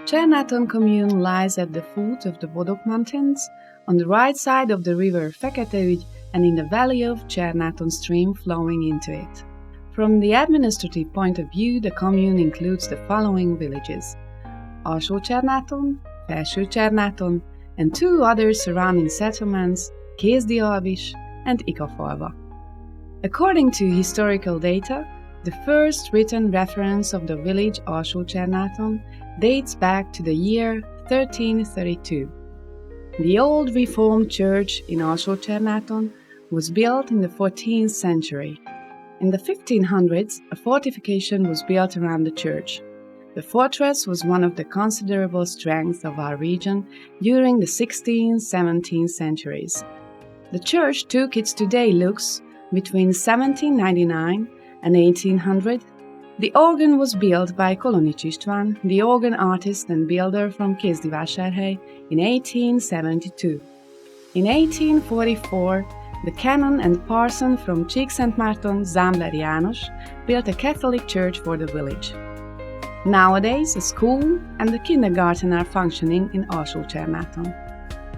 Csernáton commune lies at the foot of the Bodok Mountains, on the right side of the river Feketeügy and in the valley of Csernáton stream flowing into it. From the administrative point of view, the commune includes the following villages: Alsó-Csernáton, Felső-Csernáton, and two other surrounding settlements, Kézdialbis and Ikafalva. According to historical data, the first written reference of the village Alsó-Csernáton dates back to the year 1332. The old Reformed church in Alsó-Csernáton was built in the 14th century. In the 1500s, a fortification was built around the church. The fortress was one of the considerable strengths of our region during the 16th, 17th centuries. The church took its today looks between 1799 and 1800. The organ was built by Kolonics István, the organ artist and builder from Kézdivásárhely, in 1872. In 1844, the canon and parson from Csíkszentmárton, Zámbler János, built a Catholic church for the village. Nowadays, a school and a kindergarten are functioning in Alsó-Csernáton.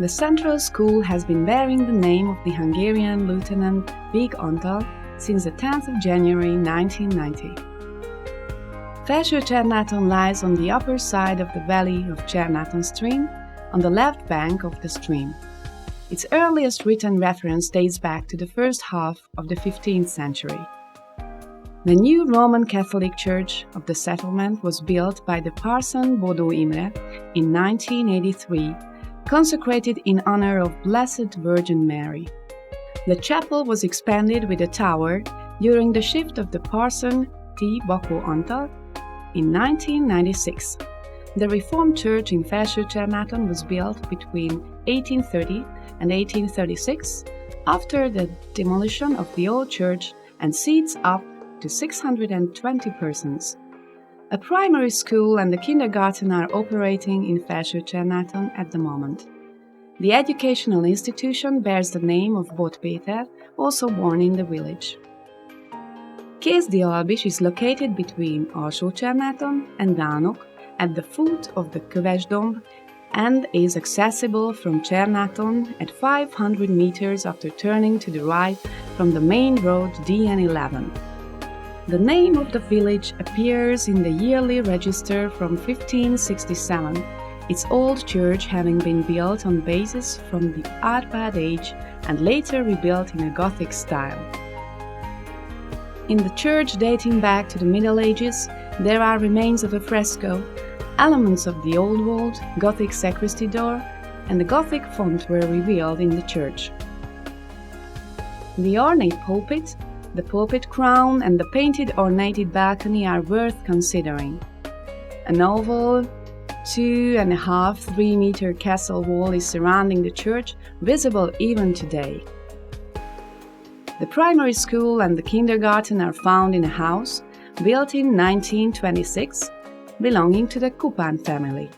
The central school has been bearing the name of the Hungarian Lieutenant Vég Antal since the 10th of January 1990. Felső-Csernáton lies on the upper side of the valley of Csernáton stream, on the left bank of the stream. Its earliest written reference dates back to the first half of the 15th century. The new Roman Catholic Church of the settlement was built by the parson Bodó Imre in 1983, consecrated in honor of Blessed Virgin Mary. The chapel was expanded with a tower during the shift of the parson T. Bakó Antal in 1996. The Reformed Church in Felső-Csernáton was built between 1830 and 1836 after the demolition of the old church and seats up to 620 persons. A primary school and a kindergarten are operating in Felső-Csernáton at the moment. The educational institution bears the name of Bot Péter, also born in the village. Kézdialbis is located between Alsó-Csernáton and Dánok at the foot of the Kövesdomb and is accessible from Csernáton at 500 meters after turning to the right from the main road DN11. The name of the village appears in the yearly register from 1567, its old church having been built on bases from the Árpád age and later rebuilt in a Gothic style. In the church dating back to the Middle Ages, there are remains of a fresco, elements of the old vault, Gothic sacristy door, and the Gothic font were revealed in the church. The ornate pulpit, the pulpit crown, and the painted ornated balcony are worth considering. An oval, 2.5–3 meter castle wall is surrounding the church, visible even today. The primary school and the kindergarten are found in a house built in 1926, belonging to the Kupán family.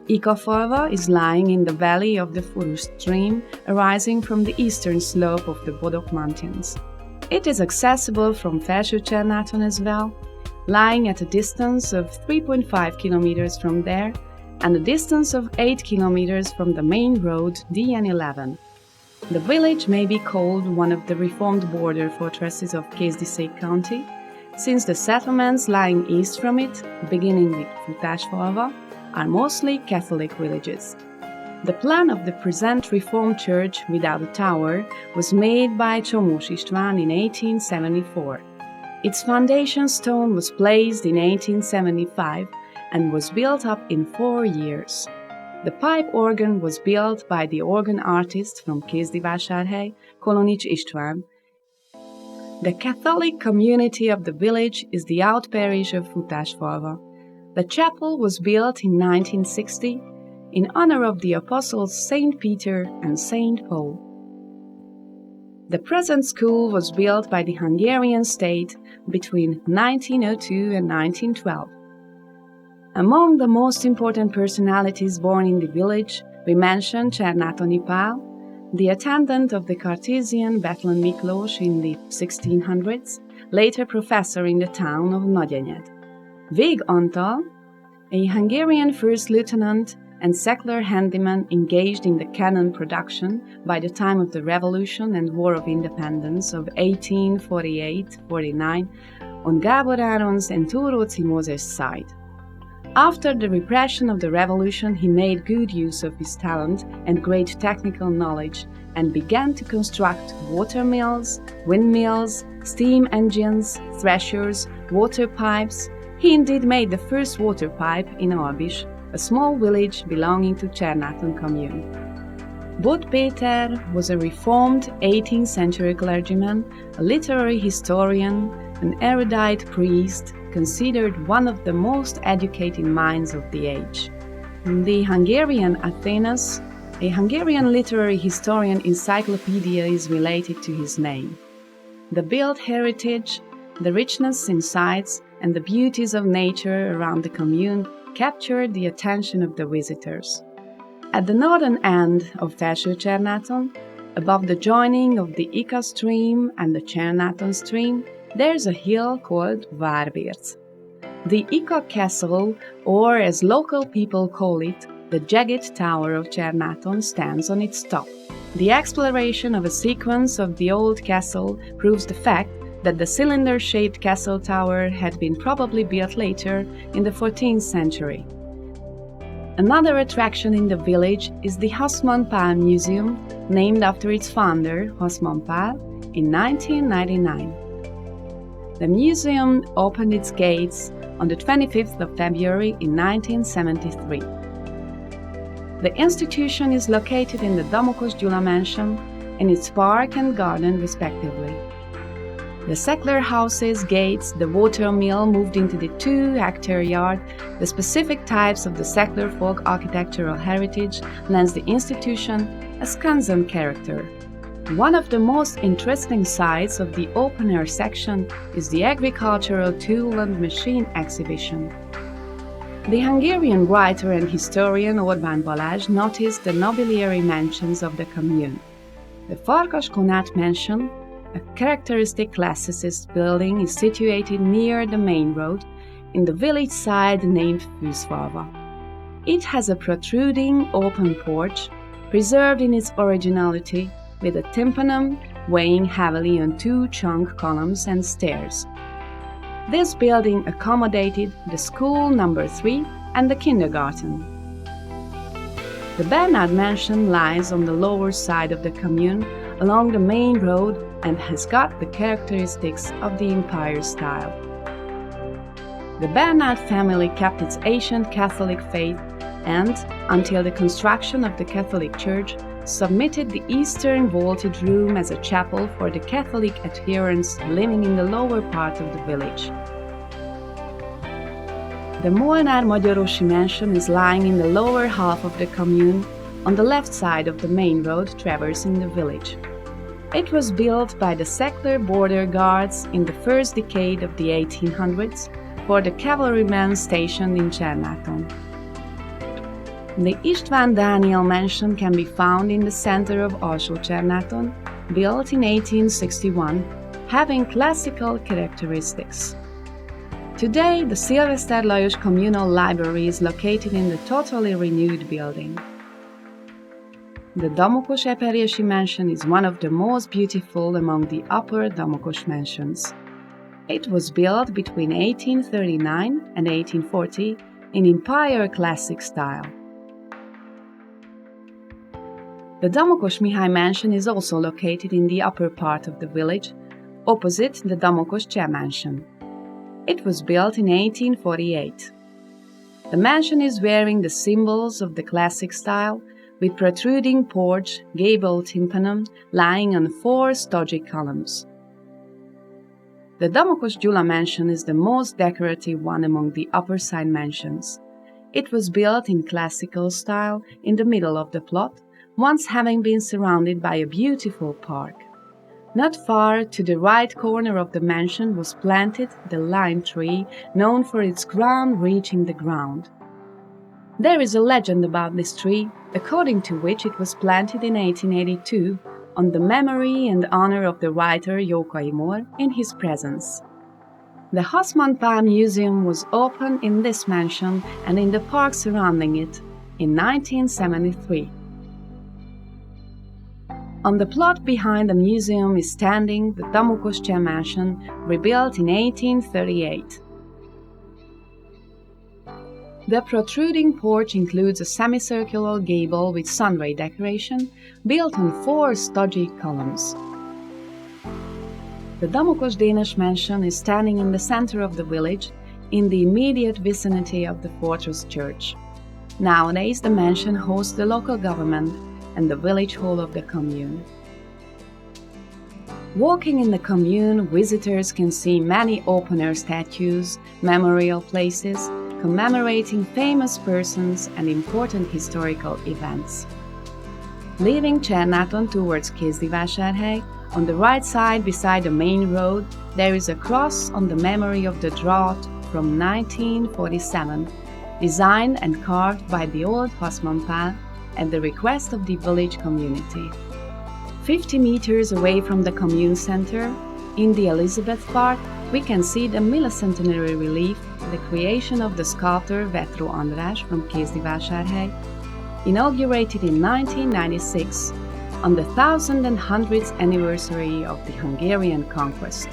Ikafalva is lying in the valley of the Furus stream arising from the eastern slope of the Bodok Mountains. It is accessible from Felső-Csernáton as well, lying at a distance of 3.5 kilometers from there and a distance of 8 kilometers from the main road DN11. The village may be called one of the reformed border fortresses of Kézdicék County, since the settlements lying east from it, beginning with Futásfalva, are mostly Catholic villages. The plan of the present Reformed Church without a tower was made by Csomós István in 1874. Its foundation stone was placed in 1875 and was built up in 4 years. The pipe organ was built by the organ artist from Kézdivásárhely, Kolonics István. The Catholic community of the village is the outparish of Futásfalva. The chapel was built in 1960 in honor of the apostles Saint Peter and Saint Paul. The present school was built by the Hungarian state between 1902 and 1912. Among the most important personalities born in the village, we mention Csernátoni Pál, the attendant of the Cartesian Bethlen Miklós in the 1600s, later professor in the town of Nagyenyed. Vég Antal, a Hungarian first lieutenant and secular handyman engaged in the cannon production by the time of the Revolution and War of Independence of 1848-49 on Gábor Áron's and Tóróczy Mózes side. After the repression of the revolution, he made good use of his talent and great technical knowledge and began to construct water mills, windmills, steam engines, threshers, water pipes. He indeed made the first water pipe in Albish, a small village belonging to Csernáton commune. Bot Péter was a reformed 18th century clergyman, a literary historian, an erudite priest, considered one of the most educated minds of the age. The Hungarian Athenas, a Hungarian literary historian encyclopedia, is related to his name. The built heritage, the richness in sites, and the beauties of nature around the commune captured the attention of the visitors. At the northern end of Felső Csernáton, above the joining of the Ika stream and the Csernáton stream, there's a hill called Várbérc. The Ika Castle, or as local people call it, the Jagged Tower of Csernáton, stands on its top. The exploration of a sequence of the old castle proves the fact that the cylinder-shaped castle tower had been probably built later in the 14th century. Another attraction in the village is the Hassmann Pál Museum, named after its founder, Hassmann Pál, in 1999. The museum opened its gates on the 25th of February in 1973. The institution is located in the Damokos Gyula mansion, in its park and garden respectively. The secular houses, gates, the water mill moved into the 2-hectare yard. The specific types of the secular folk architectural heritage lends the institution a Skansen character. One of the most interesting sites of the open-air section is the agricultural tool and machine exhibition. The Hungarian writer and historian Orbán Balázs noticed the nobiliary mansions of the commune. The Farkaskonát mansion, a characteristic classicist building, is situated near the main road in the village side named Fűzfalva. It has a protruding open porch, preserved in its originality, with a tympanum weighing heavily on 2 trunk columns and stairs. This building accommodated the school number 3 and the kindergarten. The Bernard mansion lies on the lower side of the commune along the main road and has got the characteristics of the Empire style. The Bernard family kept its ancient Catholic faith and, until the construction of the Catholic Church, submitted the eastern vaulted room as a chapel for the Catholic adherents living in the lower part of the village. The Molnár Magyarosi mansion is lying in the lower half of the commune, on the left side of the main road traversing the village. It was built by the secular border guards in the first decade of the 1800s for the cavalrymen stationed in Csernáton. The István Dániel mansion can be found in the center of Alsó Csernáton, built in 1861, having classical characteristics. Today, the Szilveszter Lajos Communal Library is located in the totally renewed building. The Damokos Eperjesi mansion is one of the most beautiful among the upper Damokos mansions. It was built between 1839 and 1840 in Empire Classic style. The Damokos Mihály mansion is also located in the upper part of the village, opposite the Damokos Cseh mansion. It was built in 1848. The mansion is wearing the symbols of the classic style, with protruding porch, gable tympanum lying on 4 stodgy columns. The Damokos Gyula mansion is the most decorative one among the upper side mansions. It was built in classical style in the middle of the plot, once having been surrounded by a beautiful park. Not far to the right corner of the mansion was planted the lime tree, known for its crown reaching the ground. There is a legend about this tree, according to which it was planted in 1882 on the memory and honor of the writer Jókai Mór in his presence. The Hasmanpál Museum was opened in this mansion and in the park surrounding it in 1973. On the plot behind the museum is standing the Damokos mansion, rebuilt in 1838. The protruding porch includes a semicircular gable with sunray decoration built on 4 stodgy columns. The Damokos Dénes mansion is standing in the center of the village, in the immediate vicinity of the fortress church. Nowadays, the mansion hosts the local government and the village hall of the commune. Walking in the commune, visitors can see many open-air statues, memorial places, commemorating famous persons and important historical events. Leaving Csernáton towards Kézdivásárhely, on the right side beside the main road, there is a cross on the memory of the drought from 1947, designed and carved by the old Hasmanpál at the request of the village community. 50 meters away from the commune center, in the Elizabeth Park, we can see the millicentenary relief, the creation of the sculptor Vetró András from Kézdivásárhely, inaugurated in 1996, on the 1100th anniversary of the Hungarian conquest.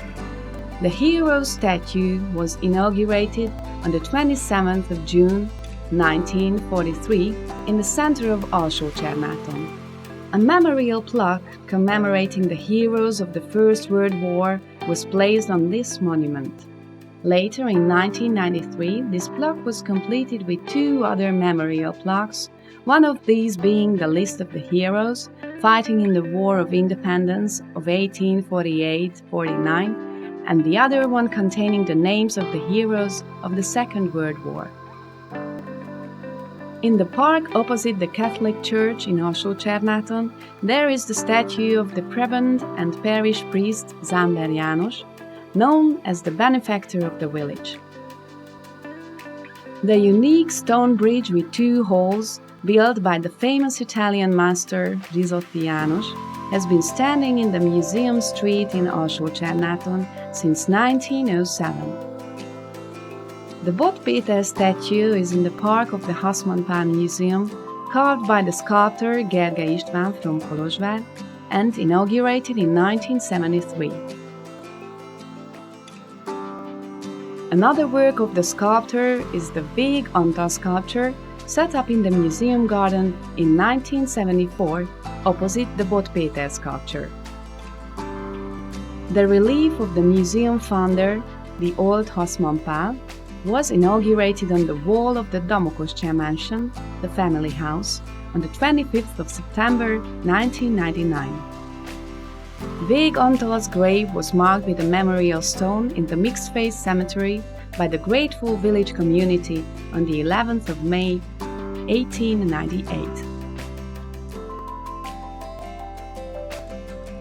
The hero statue was inaugurated on the 27th of June 1943 in the center of Csernáton. A memorial plaque commemorating the heroes of the First World War was placed on this monument. Later, in 1993, this plaque was completed with 2 other memorial plaques, one of these being the list of the heroes fighting in the War of Independence of 1848-49, and the other one containing the names of the heroes of the Second World War. In the park opposite the Catholic Church in Csernáton, there is the statue of the prebend and parish priest Zámber János, known as the benefactor of the village. The unique stone bridge with 2 holes, built by the famous Italian master Risotti János, has been standing in the Museum Street in Csernáton since 1907. The Bot Péter statue is in the park of the Hasmanpál Museum, carved by the sculptor Gergely István from Kolozsvár and inaugurated in 1973. Another work of the sculptor is the Big Antal sculpture, set up in the museum garden in 1974, opposite the Bot Péter sculpture. The relief of the museum founder, the old Hasmanpál, was inaugurated on the wall of the Damokos mansion, the family house, on the 25th of September 1999. Vég Antal's grave was marked with a memorial stone in the Mixed-Faith Cemetery by the grateful village community on the 11th of May 1898.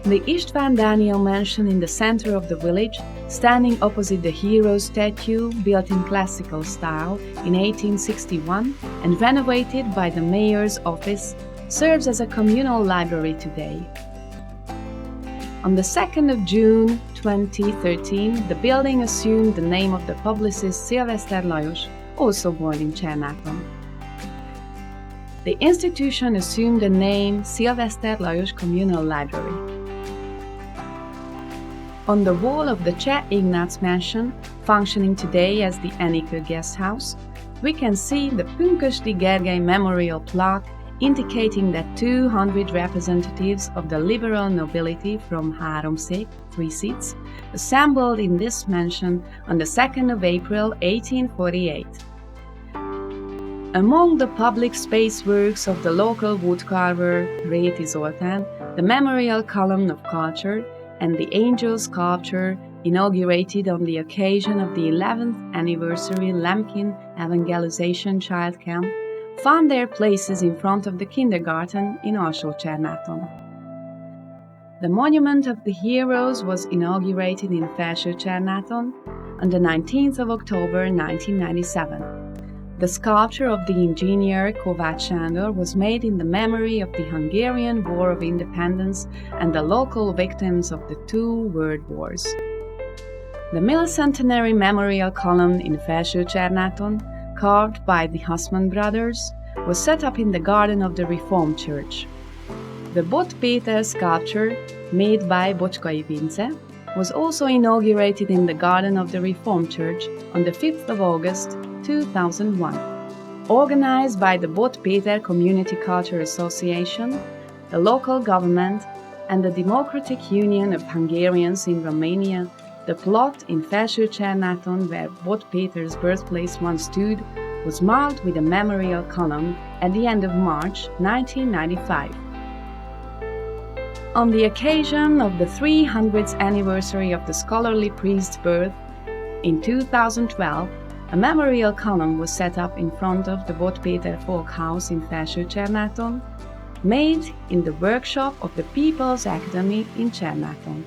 The István Dániel mansion in the center of the village, standing opposite the hero statue built in classical style in 1861 and renovated by the mayor's office, serves as a communal library today. On the 2nd of June 2013, the building assumed the name of the publicist Szilveszter Lajos, also born in Csernáton. The institution assumed the name Szilveszter Lajos Communal Library. On the wall of the Cseh Ignác mansion, functioning today as the Enikő guest house, we can see the Pünkösdi Gergely memorial plaque indicating that 200 representatives of the liberal nobility from Háromszék, 3 seats, assembled in this mansion on the 2nd of April 1848. Among the public space works of the local woodcarver Réti Zoltán, the Memorial Column of Culture and the Angel sculpture, inaugurated on the occasion of the 11th anniversary Lemkin Evangelization Child Camp, found their places in front of the kindergarten in Csernáton. The Monument of the Heroes was inaugurated in Csernáton on the 19th of October 1997. The sculpture of the engineer Kovács Sándor was made in the memory of the Hungarian War of Independence and the local victims of the 2 world wars. The Millicentenary Memorial Column in Felső Csernáton, carved by the Hussman brothers, was set up in the garden of the Reformed Church. The Bot Péter sculpture, made by Bocskai Vince, was also inaugurated in the garden of the Reformed Church on the 5th of August 2001. Organized by the Bot Péter Community Culture Association, the local government, and the Democratic Union of Hungarians in Romania, the plot in Felső Csernáton, where Bot Péter's birthplace once stood, was marked with a memorial column at the end of March 1995. On the occasion of the 300th anniversary of the scholarly priest's birth, in 2012, a memorial column was set up in front of the Bot Péter Folk House in Felső Csernáton, made in the workshop of the People's Academy in Csernáton.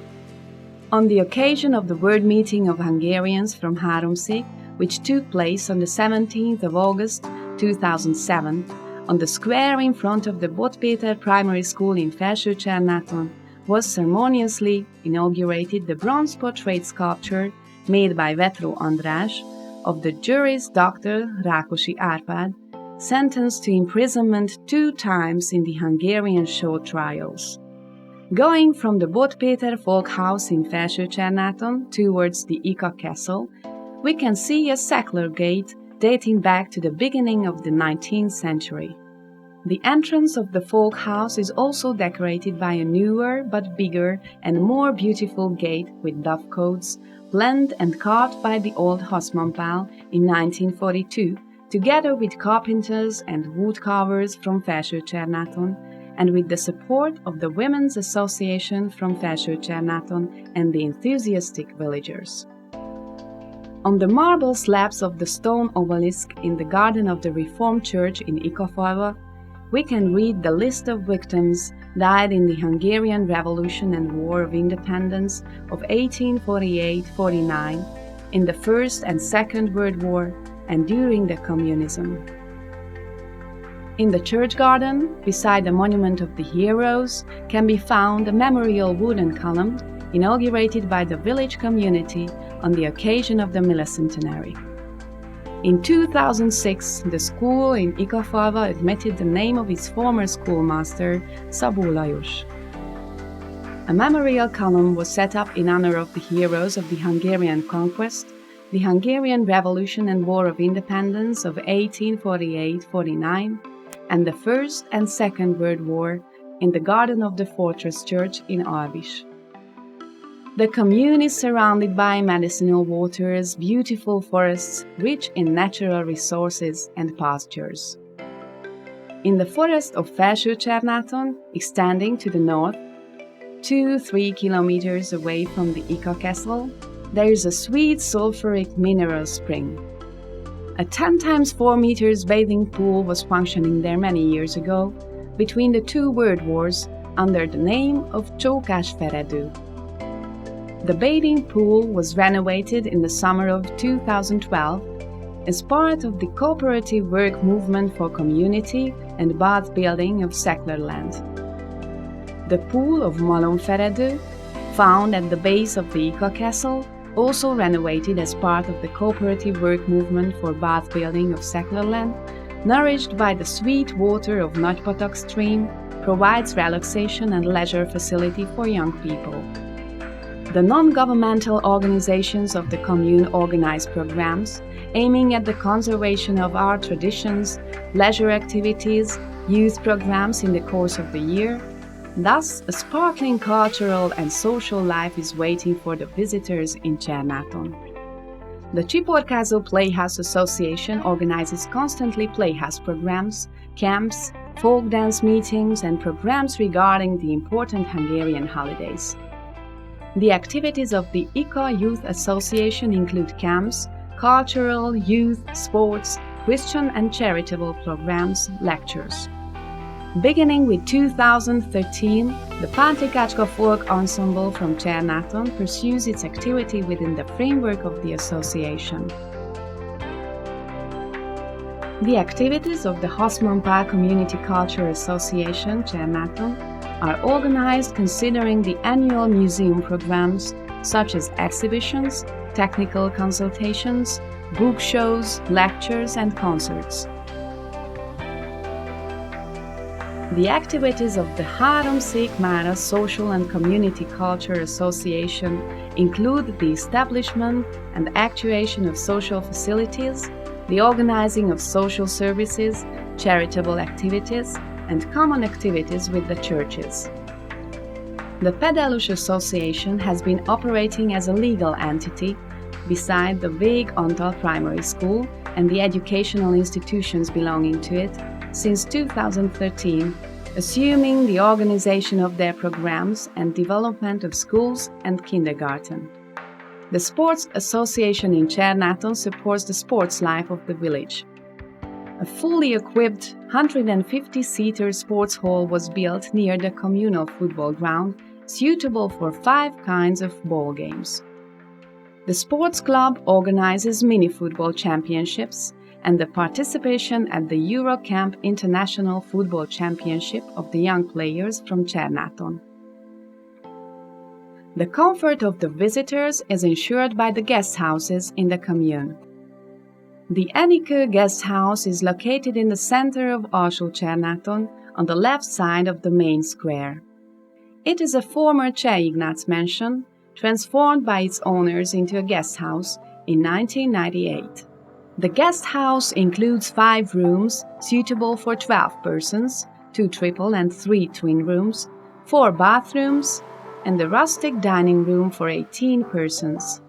On the occasion of the World Meeting of Hungarians from Háromszék, which took place on the 17th of August 2007, on the square in front of the Bot Péter Primary School in Felső Csernáton, was ceremoniously inaugurated the bronze portrait sculpture made by Vetró András of the jurist Dr. Rákosi Árpád, sentenced to imprisonment 2 times in the Hungarian show trials. Going from the Bot Péter Folk House in Felső Csernáton towards the Ika Castle, we can see a secular gate dating back to the beginning of the 19th century. The entrance of the folk house is also decorated by a newer but bigger and more beautiful gate with dovecotes, planned and carved by the old Hussman pal in 1942, together with carpenters and woodcarvers from Felső Csernáton, and with the support of the Women's Association from Felső Csernáton and the enthusiastic villagers. On the marble slabs of the stone obelisk in the garden of the Reformed Church in Ikafalva, we can read the list of victims died in the Hungarian Revolution and War of Independence of 1848-49, in the First and Second World War, and during the communism. In the church garden, beside the Monument of the Heroes, can be found a memorial wooden column inaugurated by the village community on the occasion of the Millicentenary. In 2006, the school in Ikafalva admitted the name of its former schoolmaster, Szabó Lajos. A memorial column was set up in honor of the heroes of the Hungarian conquest, the Hungarian Revolution and War of Independence of 1848-49, and the First and Second World War, in the garden of the Fortress Church in Alvis. The commune is surrounded by medicinal waters, beautiful forests, rich in natural resources and pastures. In the forest of Felső Csernáton, extending to the north, 2-3 kilometers away from the Ika Castle, there is a sweet sulfuric mineral spring. A 10 times 4 meters bathing pool was functioning there many years ago, between the 2 world wars, under the name of Csókás Feredő. The bathing pool was renovated in the summer of 2012 as part of the cooperative work movement for community and bath building of secular land. The pool of Malomferedő, found at the base of the Ika Castle, also renovated as part of the cooperative work movement for bath building of secular land, nourished by the sweet water of Nagypatak stream, provides relaxation and leisure facility for young people. The non-governmental organizations of the commune organize programs aiming at the conservation of our traditions, leisure activities, youth programs in the course of the year. Thus, a sparkling cultural and social life is waiting for the visitors in Csernáton. The Csiporkázó Playhouse Association organizes constantly playhouse programs, camps, folk dance meetings, and programs regarding the important Hungarian holidays. The activities of the Ika Youth Association include camps, cultural, youth, sports, Christian and charitable programs, lectures. Beginning with 2013, the Pántikácska Folk Ensemble from Csernáton pursues its activity within the framework of the association. The activities of the Hussman Pál Community Culture Association, Csernáton, are organized considering the annual museum programs such as exhibitions, technical consultations, book shows, lectures, and concerts. The activities of the 3 Mára Social and Community Culture Association include the establishment and actuation of social facilities, the organizing of social services, charitable activities, and common activities with the churches. The Pedalus Association has been operating as a legal entity beside the Vég Antal Primary School and the educational institutions belonging to it since 2013, assuming the organization of their programs and development of schools and kindergarten. The Sports Association in Csernáton supports the sports life of the village. A fully equipped 150-seater sports hall was built near the communal football ground, suitable for 5 kinds of ball games. The sports club organizes mini-football championships and the participation at the Eurocamp International Football Championship of the young players from Csernáton. The comfort of the visitors is ensured by the guest houses in the commune. The Enikő guest house is located in the center of Alsó-Csernáton on the left side of the main square. It is a former Cseh Ignác mansion, transformed by its owners into a guest house in 1998. The guest house includes 5 rooms suitable for 12 persons, 2 triple and 3 twin rooms, 4 bathrooms, and a rustic dining room for 18 persons.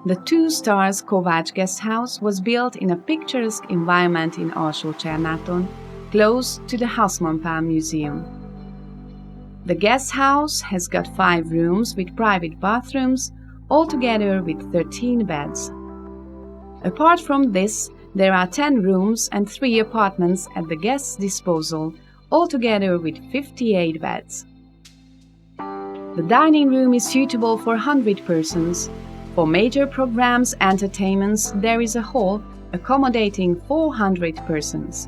The 2 stars Kovács guest house was built in a picturesque environment in Alsó-Csernáton, close to the Hausmannpál Museum. The guest house has got 5 rooms with private bathrooms, altogether with 13 beds. Apart from this, there are 10 rooms and 3 apartments at the guests' disposal, altogether with 58 beds. The dining room is suitable for 100 persons. For major programs, entertainments, there is a hall accommodating 400 persons.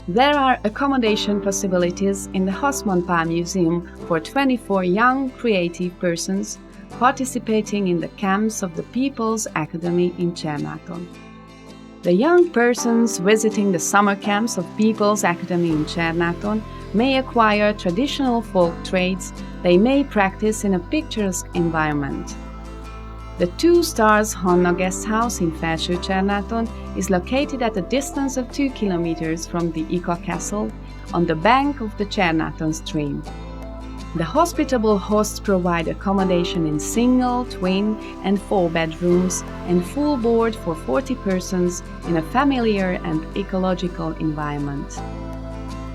There are accommodation possibilities in the Hausmannpál Museum for 24 young, creative persons participating in the camps of the People's Academy in Csernáton. The young persons visiting the summer camps of People's Academy in Csernáton may acquire traditional folk trades they may practice in a picturesque environment. The 2 stars Hanna guest house in Felső-Csernáton is located at a distance of 2 kilometers from the Ika Castle on the bank of the Csernáton stream. The hospitable hosts provide accommodation in single, twin, and 4 bedrooms and full board for 40 persons in a familiar and ecological environment.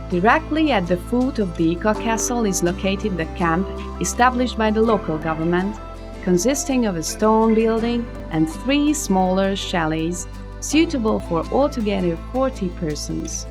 Directly at the foot of the Ika Castle is located the camp established by the local government, consisting of a stone building and 3 smaller chalets, suitable for altogether 40 persons.